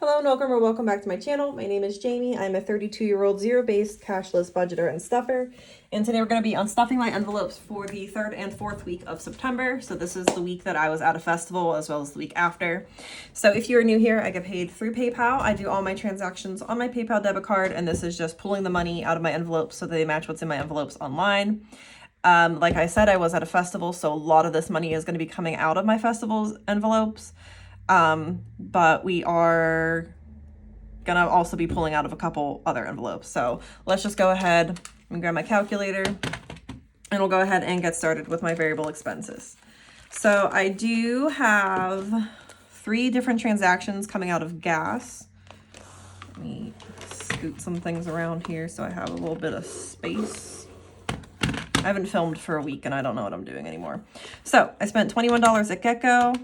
Hello and welcome back to my channel. My name is Jamie. I'm a 32-year-old zero-based cashless budgeter and stuffer. And today we're going to be unstuffing my envelopes for the 3rd and 4th week of September. So this is the week that I was at a festival as well as the week after. So if you're new here, I get paid through PayPal. I do all my transactions on my PayPal debit card, and this is just pulling the money out of my envelopes so that they match what's in my envelopes online. Like I said, I was at a festival, so a lot of this money is going to be coming out of my festival's envelopes. But we are gonna also be pulling out of a couple other envelopes. So let's just go ahead and grab my calculator and we'll go ahead and get started with my variable expenses. So I do have 3 different transactions coming out of gas. Let me scoot some things around here so I have a little bit of space. I haven't filmed for a week and I don't know what I'm doing anymore. So I spent $21 at Get-Go.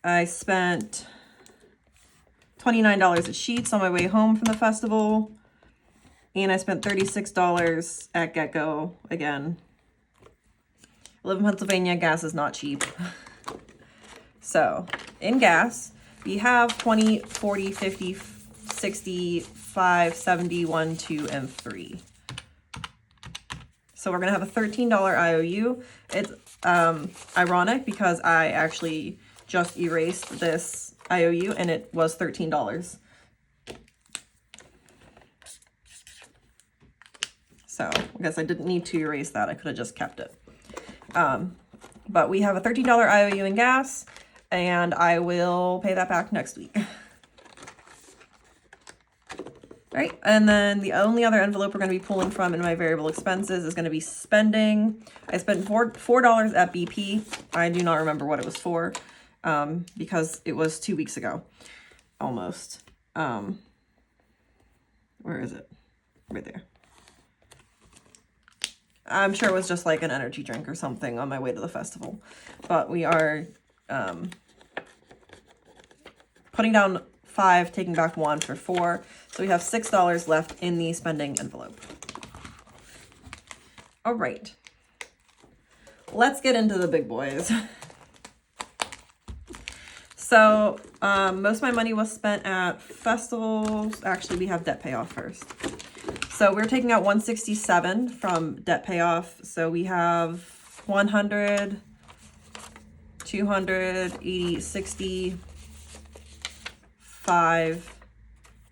I spent $29 at Sheets on my way home from the festival. And I spent $36 at Get-Go again. I live in Pennsylvania, gas is not cheap. So in gas, we have 20, 40, 50, 60, 5, 70, 1, 2, and 3. So we're gonna have a $13 IOU. It's ironic because I actually just erased this IOU and it was $13. So I guess I didn't need to erase that. I could have just kept it. But we have a $13 IOU in gas and I will pay that back next week. Right, and then the only other envelope we're going to be pulling from in my variable expenses is going to be spending. I spent $4 at BP. I do not remember what it was for. Because it was 2 weeks ago, almost. Where is it? Right there. I'm sure it was just like an energy drink or something on my way to the festival. But we are putting down 5, taking back 1 for 4. So we have $6 left in the spending envelope. All right. Let's get into the big boys. So most of my money was spent at festivals. Actually, we have debt payoff first. So we're taking out $167 from debt payoff. So we have 100, 200, 80, 60, 5,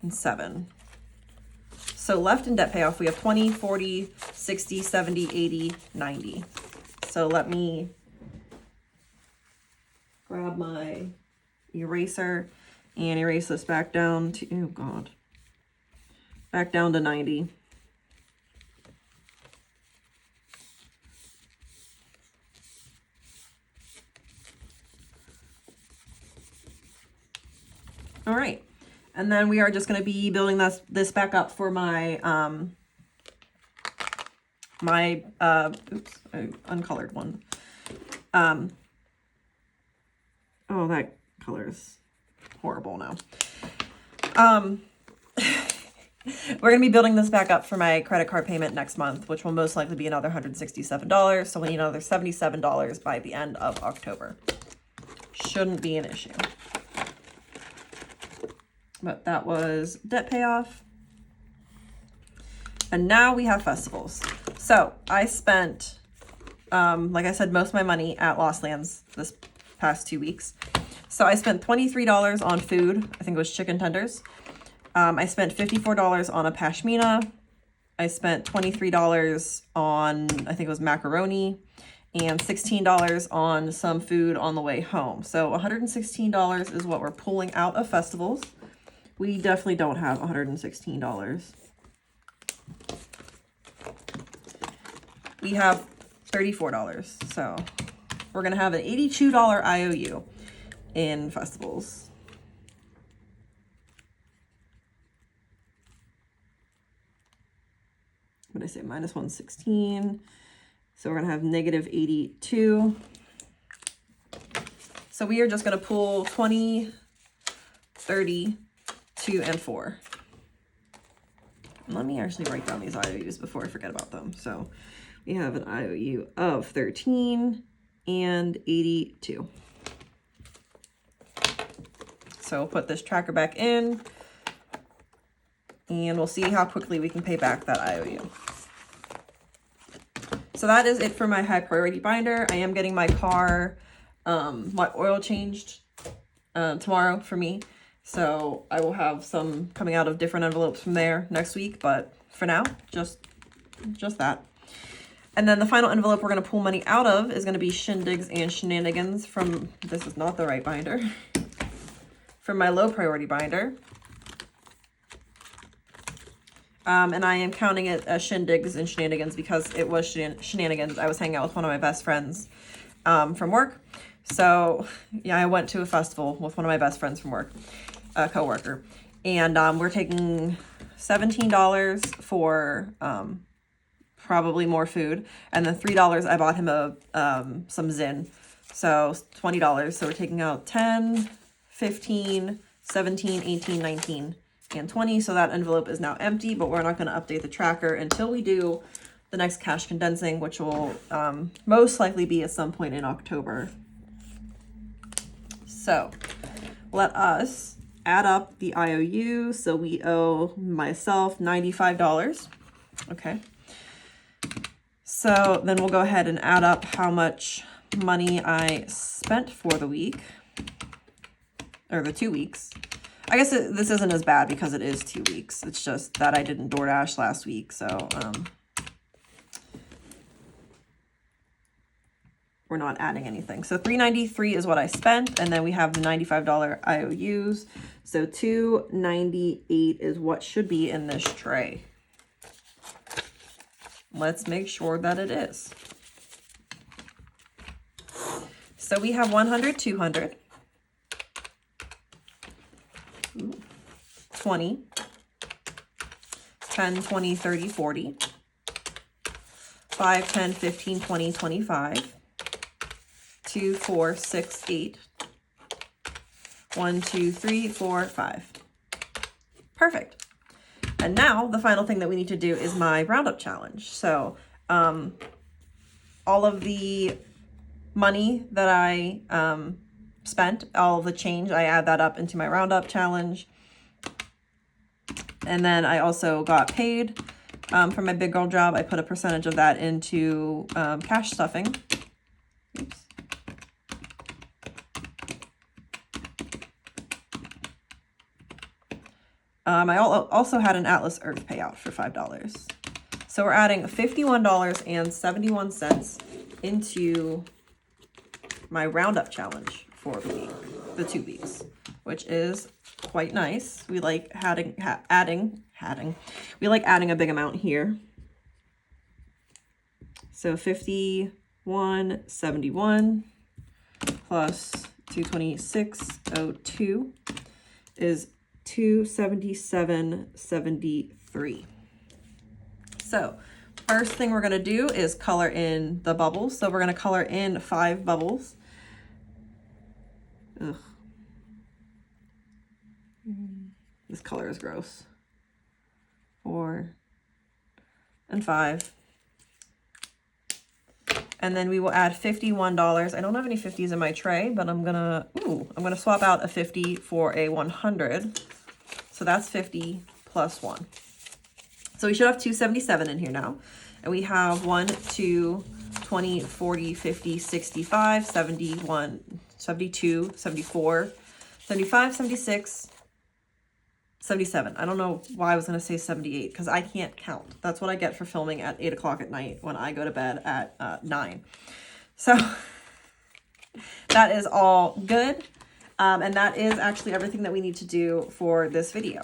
and 7. So left in debt payoff, we have 20, 40, 60, 70, 80, 90. So let me grab my eraser and erase this back down to, oh God, back down to 90. All right, and then we are just going to be building this back up for my oops, uncolored one. Oh, that color is horrible now. We're going to be building this back up for my credit card payment next month, which will most likely be another $167. So we need another $77 by the end of October. Shouldn't be an issue. But that was debt payoff. And now we have festivals. So I spent, like I said, most of my money at Lost Lands this past 2 weeks. So I spent $23 on food. I think it was chicken tenders. I spent $54 on a pashmina. I spent $23 on, I think it was macaroni, and $16 on some food on the way home. So $116 is what we're pulling out of festivals. We definitely don't have $116. We have $34. So we're going to have an $82 IOU in festivals. What did I say? Minus 116. So we're going to have negative 82. So we are just going to pull 20, 30, 2, and 4. Let me actually write down these IOUs before I forget about them. So we have an IOU of 13 and 82. So So we'll put this tracker back in and we'll see how quickly we can pay back that IOU. So that is it for my high priority binder. I am getting my car, my oil changed tomorrow for me. So I will have some coming out of different envelopes from there next week. But for now, just that. And then the final envelope we're going to pull money out of is going to be Shindigs and Shenanigans from, this is not the right binder, from my low priority binder. And I am counting it as Shindigs and Shenanigans because it was Shenanigans. I was hanging out with one of my best friends from work. So yeah, I went to a festival with one of my best friends from work, a coworker. And we're taking $17 for probably more food. And then $3 I bought him some Zin. So $20. So we're taking out 10, 15, 17, 18, 19, and 20. So that envelope is now empty, but we're not going to update the tracker until we do the next cash condensing, which will most likely be at some point in October. So let us add up the IOU. So we owe myself $95. Okay. So then we'll go ahead and add up how much money I spent for the week, or the 2 weeks. I guess this isn't as bad because it is 2 weeks. It's just that I didn't DoorDash last week. So we're not adding anything. So $393 is what I spent. And then we have the $95 IOUs. So $298 is what should be in this tray. Let's make sure that it is. So we have 100, 200, 20, 10, 20, 30, 40, 5, 10, 15, 20, 25, 2, 4, 6, 8, 1, 2, 3, 4, 5. Perfect. And now the final thing that we need to do is my roundup challenge. So all of the money that I spent, all of the change, I add that up into my roundup challenge. And then I also got paid for my big girl job. I put a percentage of that into cash stuffing. Oops. I also had an Atlas Earth payout for $5. So we're adding $51.71 into my roundup challenge for the week, the 2 weeks, which is quite nice. We like adding we like adding a big amount here. So 51.71 plus 226.02 is 277.73. So first thing we're going to do is color in the bubbles. So we're going to color in 5 bubbles. Ugh. This color is gross. 4 and 5. And then we will add $51. I don't have any 50s in my tray, but I'm gonna swap out a 50 for a 100. So that's 50 plus 1. So we should have 277 in here now. And we have 1, 2, 20, 40, 50, 65, 71, 72, 74, 75, 76, 77. I don't know why I was going to say 78 because I can't count. That's what I get for filming at 8 o'clock at night when I go to bed at 9. So that is all good. And that is actually everything that we need to do for this video.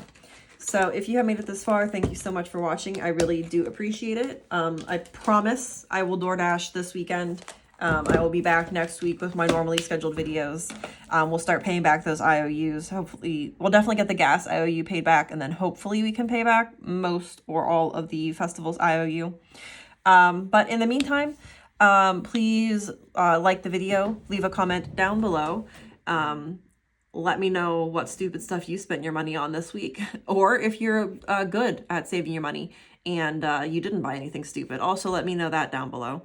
So if you have made it this far, thank you so much for watching. I really do appreciate it. I promise I will DoorDash this weekend. I will be back next week with my normally scheduled videos. We'll start paying back those IOUs. Hopefully, we'll definitely get the gas IOU paid back, and then hopefully we can pay back most or all of the festival's IOU. But in the meantime, please like the video, leave a comment down below. Let me know what stupid stuff you spent your money on this week, or if you're good at saving your money and you didn't buy anything stupid. Also, let me know that down below.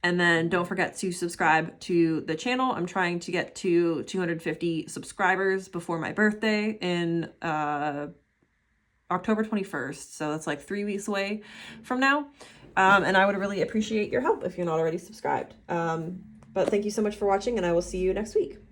And then don't forget to subscribe to the channel. I'm trying to get to 250 subscribers before my birthday in October 21st. So that's like 3 weeks away from now. And I would really appreciate your help if you're not already subscribed. But thank you so much for watching, and I will see you next week.